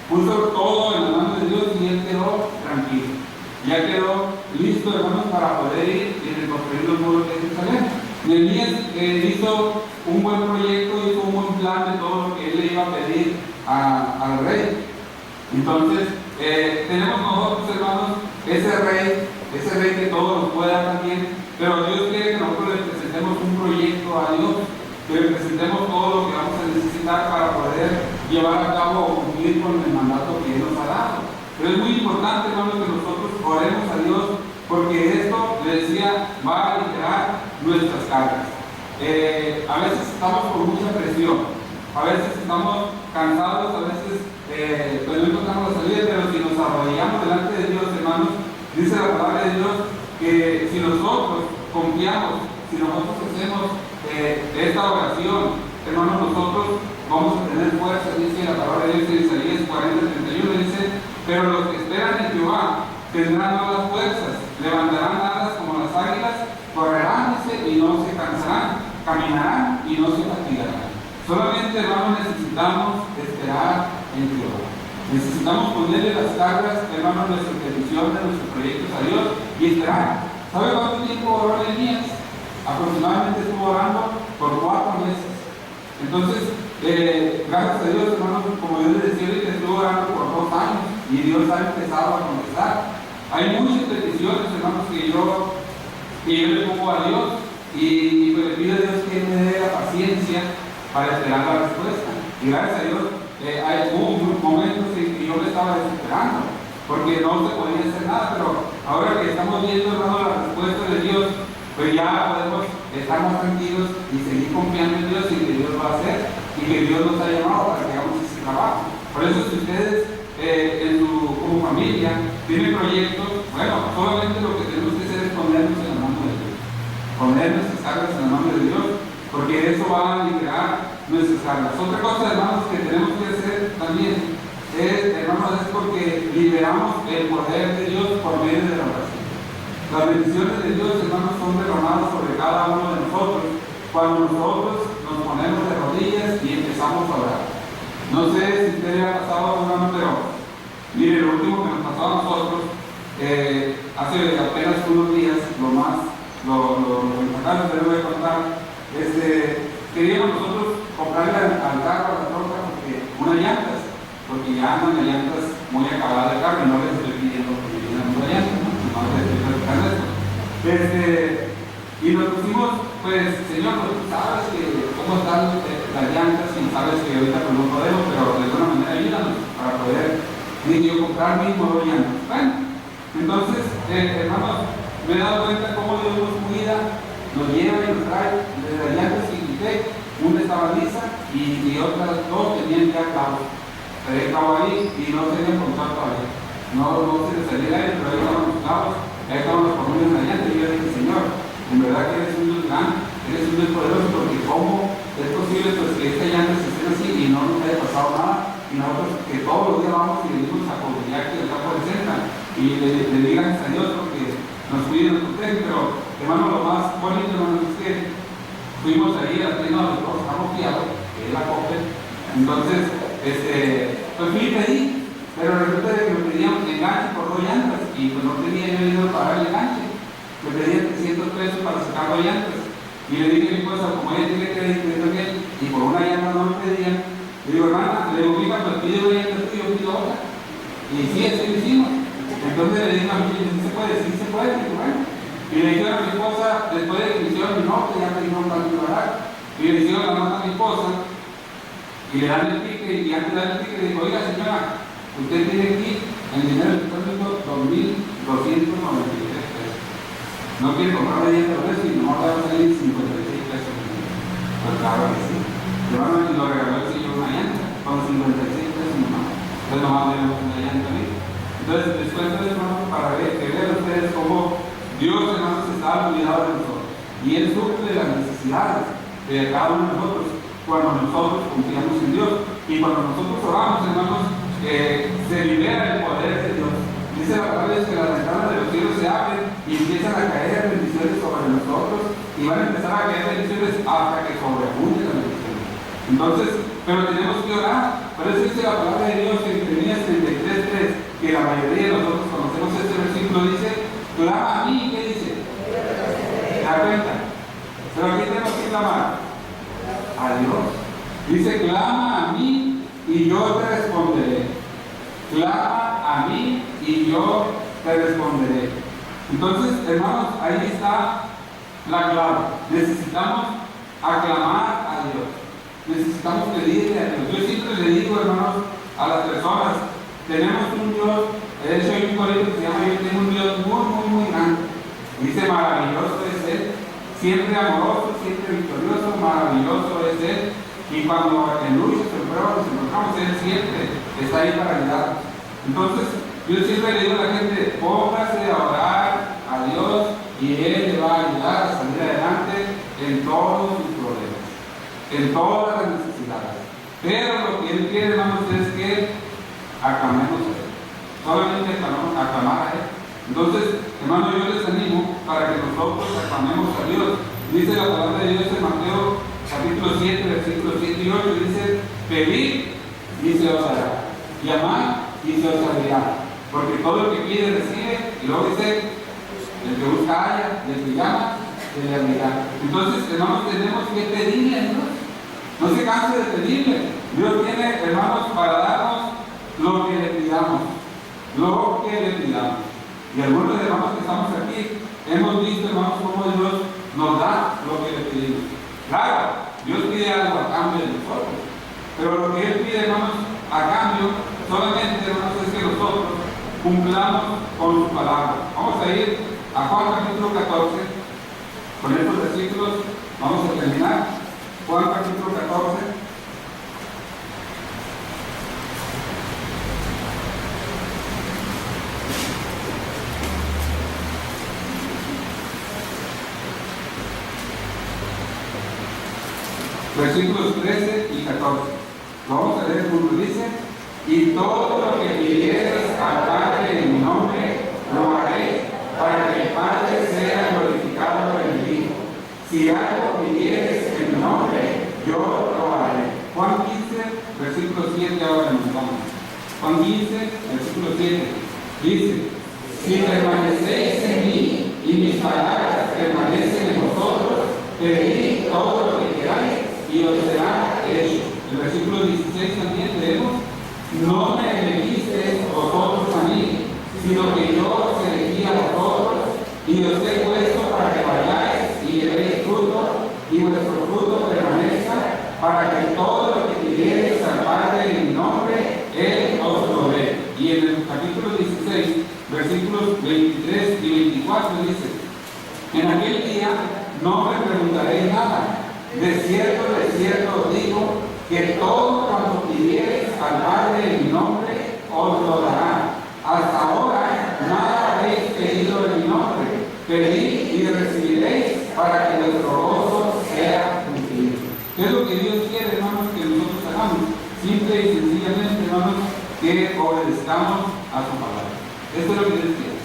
puso todo en la mano de Dios y él quedó tranquilo. Ya quedó listo, hermanos, para poder ir y reconstruir los muros de Jerusalén. Nehemías hizo un buen proyecto, hizo un buen plan de todo lo que él le iba a pedir al rey. Entonces, tenemos nosotros, hermanos, ese rey que todo nos pueda también, pero Dios quiere que nosotros le presentemos un proyecto a Dios, que le presentemos todo lo que vamos a necesitar para poder llevar a cabo o cumplir con el mandato que Él nos ha dado. Pero es muy importante, hermanos, que nosotros oremos a Dios, porque esto, le decía, va a aligerar nuestras cargas. A veces estamos con mucha presión, a veces estamos cansados, a veces pues no encontramos la salida, pero si nos arrodillamos delante de Dios, hermanos, dice la palabra de Dios que si nosotros confiamos, si nosotros hacemos esta oración, hermanos, nosotros vamos a tener fuerza, dice la palabra de Dios en Isaías 40:31, dice, pero los que esperan en Jehová tendrán nuevas fuerzas, levantarán alas como las águilas, correrán y no se cansarán, caminarán y no se fatigarán. Solamente, hermanos, necesitamos esperar en Jehová. Necesitamos ponerle las cargas, hermanos, nuestras peticiones, nuestros proyectos a Dios y esperar. ¿Sabe cuánto tiempo oró Nehemías? Aproximadamente estuvo orando por 4 meses. Entonces, gracias a Dios, hermanos, como yo les decía ahorita, estuvo orando por 2 años y Dios ha empezado a contestar. Hay muchas peticiones, hermanos, que yo le pongo a Dios y le pido a Dios que me dé la paciencia para esperar la respuesta. Y gracias a Dios, hubo momentos en que yo me estaba desesperando porque no se podía hacer nada, pero ahora que estamos viendo, hermano, la respuesta de Dios, pues ya podemos estar más tranquilos y seguir confiando en Dios y que Dios va a hacer y que Dios nos ha llamado para que hagamos ese trabajo. Por eso, si ustedes como familia tienen proyectos, bueno, solamente lo que tenemos que hacer es ponernos en la mano de Dios, poner nuestras cargas en la mano de Dios, porque eso va a liberar nuestras cargas. Otra cosa, hermanos, que tenemos que hacer también es porque liberamos el poder de Dios por medio de la oración. Las bendiciones de Dios, hermanos, son derramadas sobre cada uno de nosotros cuando nosotros nos ponemos de rodillas y empezamos a orar. No sé si a usted le ha pasado, hermano, pero mire, lo último que nos pasó a nosotros, hace apenas unos días, lo importante que les voy a contar, queríamos nosotros comprarle al carro, a la troca, unas llantas, porque ya andan las llantas muy acabadas del carro y no les estoy pidiendo que me pidan una llanta, no les estoy platicando eso. Y nos pusimos, pues, Señor, pues, tú sabes cómo están las llantas y sabes que ahorita pues no podemos, pero de alguna manera ayúdanos para poder comprar mis nuevos llantas. Bueno, entonces, hermanos, me he dado cuenta cómo Dios nos cuida, nos lleva y nos trae desde las llantas que quité. Una estaba lisa y otras 2 tenían ya clavos. Traía clavo ahí y no se habían contado todavía. No se les salía el aire, pero ahí estaban los clavos, ahí estaban los columnas de la llanta y yo dije, Señor, en verdad que eres un Dios grande, eres un Dios poderoso, porque cómo es posible pues, que esta llanta se esté así y no nos haya pasado nada, y nosotros que todos los días vamos y le dimos a comunidad que el campo de cerca y le digan a Dios porque nos cuide y nos protege. Pero hermano, lo más bonito, hermano, es que fuimos ahí a la tienda donde todos estamos guiados, que es la COPE. Entonces, pues fui y pedí, pero resulta que me pedían enganche por 2 llantas y pues no tenía yo dinero para pagar el enganche. Me pedían 300 pesos para sacar 2 llantas. Y le dije a mi esposa, como ella tiene crédito también, y por una llanta no me pedían, le digo, hermana, le digo, mija, pues pide 2 llantas y yo pido otra. Y sí, así lo hicimos. Entonces le dije a mi hija, sí se puede, y bueno. Y le dijeron a mi esposa, después de que me hicieron mi nota, ya me dijeron cuánto iba a dar. Y le hicieron la nota a mi esposa, y le dan el ticket, y antes de dar el ticket le digo, oiga señora, usted tiene aquí el dinero del depósito 2.293 pesos. No quiere comprar la llanta por eso y no va a salir 56 pesos. Pues claro que sí. Normalmente lo regaló el señor una llanta, con 56 pesos nomás. Entonces nomás le damos una llanta a mí. Entonces les cuento esto, hermanos, para que vean ustedes cómo Dios, hermanos, está olvidado de nosotros. Y Él suple las necesidades de cada uno de nosotros cuando nosotros confiamos en Dios. Y cuando nosotros oramos, hermanos, se libera el poder de Dios. Dice la palabra que las ventanas de los cielos se abren y empiezan a caer bendiciones sobre nosotros y van a empezar a caer bendiciones hasta que sobreabunden las bendiciones. Entonces, pero tenemos que orar. Por eso dice la palabra de Dios en Jeremías 33:3, que la mayoría de nosotros conocemos este versículo, dice, clama a mí, ¿qué dice? ¿Se da cuenta? Pero aquí tenemos que clamar a Dios. Dice, clama a mí y yo te responderé. Clama a mí y yo te responderé. Entonces, hermanos, ahí está la clave. Necesitamos aclamar a Dios. Necesitamos pedirle a Dios. Yo siempre le digo, hermanos, a las personas, tenemos un Dios, de hecho hay un corito que se llama, yo tengo un Dios muy grande. Dice, maravilloso es Él, siempre amoroso, siempre victorioso, maravilloso es Él. Y cuando en luchas, en pruebas nos encontramos, Él siempre está ahí para ayudarnos. Entonces, yo siempre le digo a la gente, póngase a orar a a Dios y Él le va a ayudar a salir adelante en todos sus problemas, en todas las necesidades. Pero lo que Él quiere, hermanos, es que aclamemos a Él. Solamente aclamar a Él. Entonces, hermano, yo les animo para que nosotros aclamemos a Dios. Dice la palabra de Dios en Mateo capítulo 7, versículos 7 y 8, dice: pedid y se os dará, llamad y se os abrirá, porque todo el que pide recibe. Y luego dice: el que busca halla, y el que llama se le abrirá. Entonces, hermanos, tenemos que pedirle a Dios. No se canse de pedirle. Dios tiene, hermanos, para darnos lo que le pidamos. Lo que le pidamos. Y algunos hermanos que estamos aquí hemos visto, hermanos, cómo Dios nos da lo que le pedimos. Claro, Dios pide algo a cambio de nosotros, pero lo que Él pide, hermanos, a cambio, solamente, hermanos, es que nosotros cumplamos con su palabra. Vamos a ir a Juan capítulo 14. Con estos versículos vamos a terminar. Juan capítulo 14. Versículos 13 y 14. Lo vamos a leer juntos. Dice: y todo lo que pidieres al Padre en mi nombre, lo haré, para que el Padre sea glorificado en el Hijo. Si algo pidieres en mi nombre, yo lo haré. Juan 15, versículo 7, ahora nos vamos. Juan 15, versículo 7. Dice: si permanecéis en mí y mis palabras permanecen en vosotros, pedid todo lo que queráis y os será hecho. El versículo 16 también leemos: no me elegisteis vosotros a mí, sino que yo os elegí a vosotros y os he puesto para que vayáis y llevéis fruto y vuestro fruto permanezca, para que todo lo que pidiereis al Padre en mi nombre, Él os lo dé. Y en el capítulo 16, versículos 23 y 24 dice: en aquel día no me preguntaréis nada. De cierto os digo, que todo cuanto pidiereis al Padre en mi nombre, os lo dará. Hasta ahora nada habéis pedido en mi nombre. Pedid y recibiréis, para que vuestro gozo sea cumplido. ¿Qué es lo que Dios quiere, hermanos, que nosotros hagamos? Simple y sencillamente, hermanos, que obedezcamos a su palabra. Esto es lo que Dios quiere.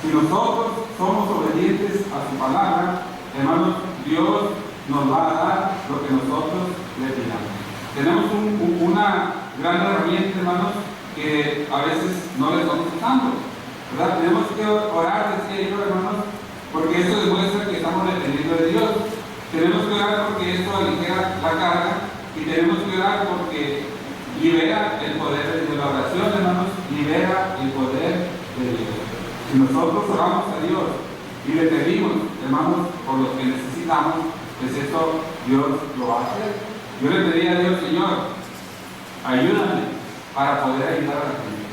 Si nosotros somos obedientes a su palabra, hermanos, Dios nos va a dar lo que nosotros le pidamos. Tenemos una gran herramienta, hermanos, que a veces no le estamos usando, ¿verdad? Tenemos que orar, decía yo, hermanos, porque eso demuestra que estamos dependiendo de Dios. Tenemos que orar porque esto aligera la carga, y tenemos que orar porque libera el poder de Dios. La oración, hermanos, libera el poder de Dios. Si nosotros oramos a Dios y le pedimos, hermanos, por lo que necesitamos, pues esto Dios lo va a hacer. Yo le pedí a Dios: Señor, ayúdame para poder ayudar a la gente.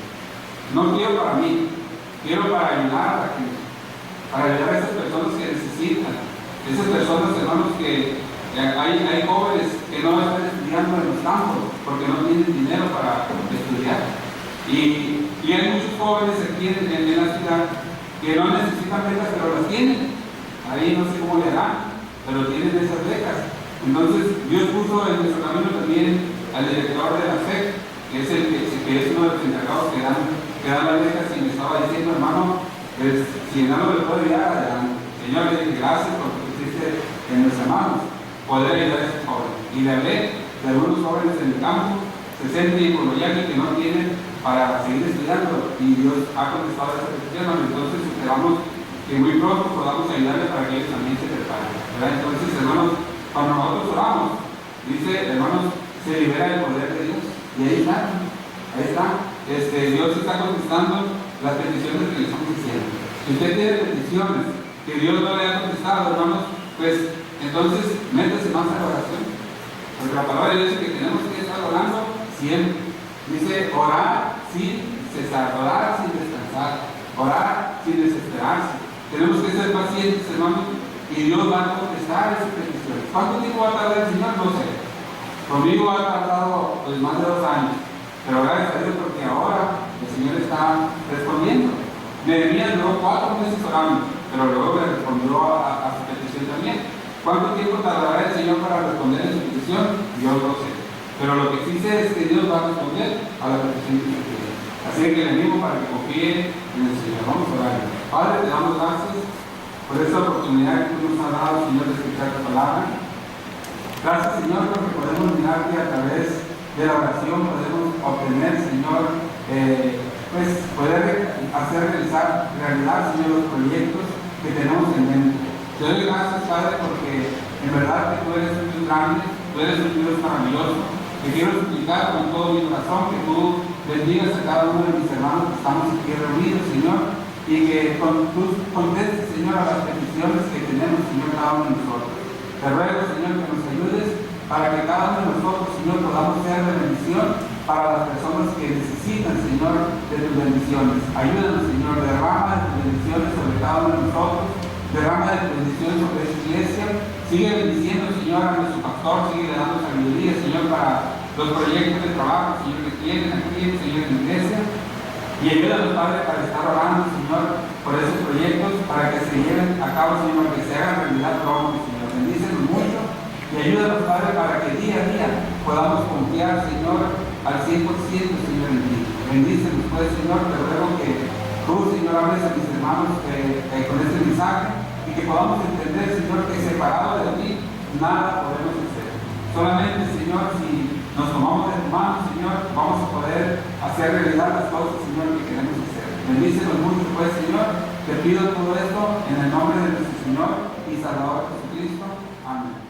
No quiero para mí, quiero para ayudar a la gente, para ayudar a esas personas que necesitan, esas personas, hermanos, que hay jóvenes que no están estudiando en los campos porque no tienen dinero para estudiar. Y hay muchos jóvenes aquí en la ciudad que no necesitan becas, pero las tienen. Ahí no sé cómo le harán, pero tienen esas becas. Entonces, Dios puso en nuestro camino también al director de la FEC, que es uno de los encargados que dan las becas, y me estaba diciendo: hermano, pues, si en algo le puedo ayudar, adelante. Señor, le dije: gracias por lo que pusiste en nuestras manos, poder ayudar a esos jóvenes. Y le hablé de algunos jóvenes en el campo, 60 y por Oyaque, que no tienen para seguir estudiando, y Dios ha contestado esa petición. Entonces esperamos que muy pronto podamos ayudarles para que ellos también se preparen, ¿verdad? Entonces, hermanos, cuando nosotros oramos, dice, hermanos, se libera el poder de Dios, y ahí está. Dios está contestando las peticiones que le estamos diciendo. Si usted tiene peticiones que Dios no le ha contestado, hermanos, pues entonces métase más a la oración, porque la palabra de Dios dice que tenemos que estar orando siempre. Dice: orar sin cesar, orar sin descansar, orar sin desesperarse. Tenemos que ser pacientes, hermanos, y Dios va a contestar esas peticiones. ¿Cuánto tiempo va a tardar el Señor? No sé. Conmigo ha tardado pues más de 2 años, pero gracias a Dios, porque ahora el Señor está respondiendo. Nehemías duró 4 meses orando, pero luego le respondió a su petición también. ¿Cuánto tiempo tardará el Señor para responder en su petición? Yo no lo sé. Pero lo que sí sé es que Dios va a responder a la petición que se pide. Así que le animo para que confíe en el Señor. Vamos a orar. Padre, te damos gracias por esta oportunidad que tú nos has dado, Señor, de escuchar tu palabra. Gracias, Señor, porque podemos mirarte a través de la oración, podemos obtener, Señor, pues poder hacer realidad, Señor, los proyectos que tenemos en mente. Te doy gracias, Padre, porque en verdad que tú eres un Dios grande, tú eres un Dios maravilloso. Te quiero suplicar con todo mi corazón que tú bendigas a cada uno de mis hermanos que estamos aquí reunidos, Señor, y que tú contestes, Señor, a las peticiones que tenemos, Señor, cada uno de nosotros. Te ruego, Señor, que nos ayudes para que cada uno de nosotros, Señor, podamos ser de bendición para las personas que necesitan, Señor, de tus bendiciones. Ayúdanos, Señor, derrama de tus bendiciones sobre cada uno de nosotros, derrama de tus bendiciones sobre esta iglesia. Sigue bendiciendo, Señor, a nuestro pastor, sigue dando sabiduría, Señor, para los proyectos de trabajo, Señor, que tienen aquí, Señor, en la iglesia. Y ayúdanos, Padre, para estar orando, Señor, por esos proyectos, para que se lleven a cabo, Señor, que se hagan realidad pronto, Señor. Bendícenos mucho y ayúdanos, Padre, para que día a día podamos confiar, Señor, al 100%, Señor, en ti. Bendícenos, pues, Señor, te ruego que tú, Señor, hables a mis hermanos con este mensaje y que podamos entender, Señor, que separado de ti nada podemos hacer. Solamente, Señor, si nos tomamos de tu mano, Señor, vamos a poder hacer realidad las cosas, Señor, que queremos hacer. Bendícenos mucho, pues, Señor. Te pido todo esto en el nombre de nuestro Señor y Salvador Jesucristo. Amén.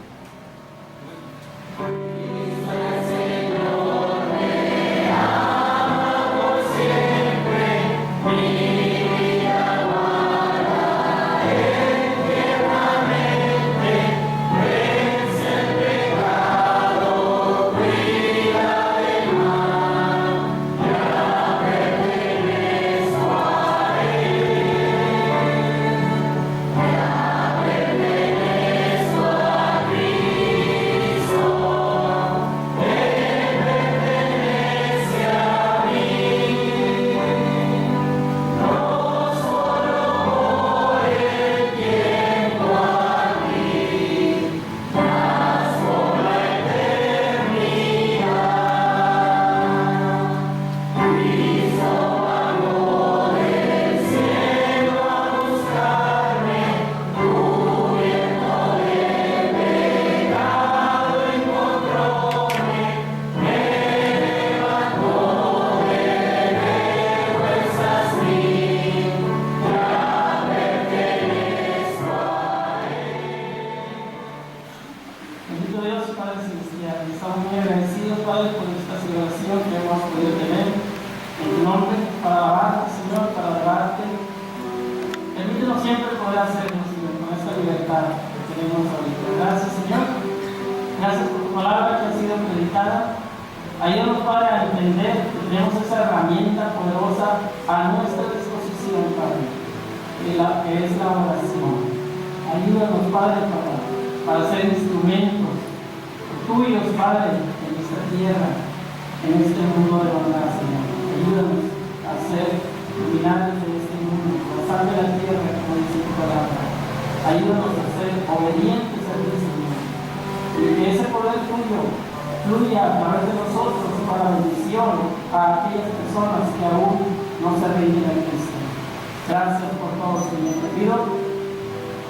Ayúdanos, Padre, a entender que tenemos esa herramienta poderosa a nuestra disposición, Padre, que es la oración. Ayúdanos, Padre, para ser instrumentos tuyos, Padre, en nuestra tierra, en este mundo de bondad, Señor. Ayúdanos a ser luminares de este mundo, la sal de la tierra, como dice tu palabra. Ayúdanos a ser obedientes a ti, Señor. Y que ese poder tuyo fluya a través de nosotros para bendición a aquellas personas que aún no se rinden a Cristo. Gracias por todo, Señor. Te pido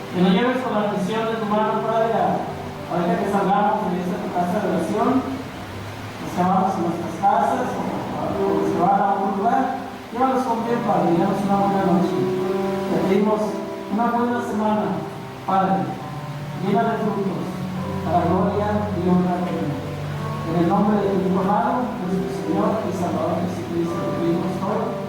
que nos lleves con la bendición de tu mano, Padre, ahorita que salgamos de esta casa de oración, nos vamos a nuestras casas o nos van a un lugar, llévanos con bien, Padre, y danos una buena noche. Te pedimos una buena semana, Padre, llena de frutos, para gloria y honra de Dios. En el nombre de tu Hijo amado, nuestro Señor y Salvador Jesucristo, te pedimos todo.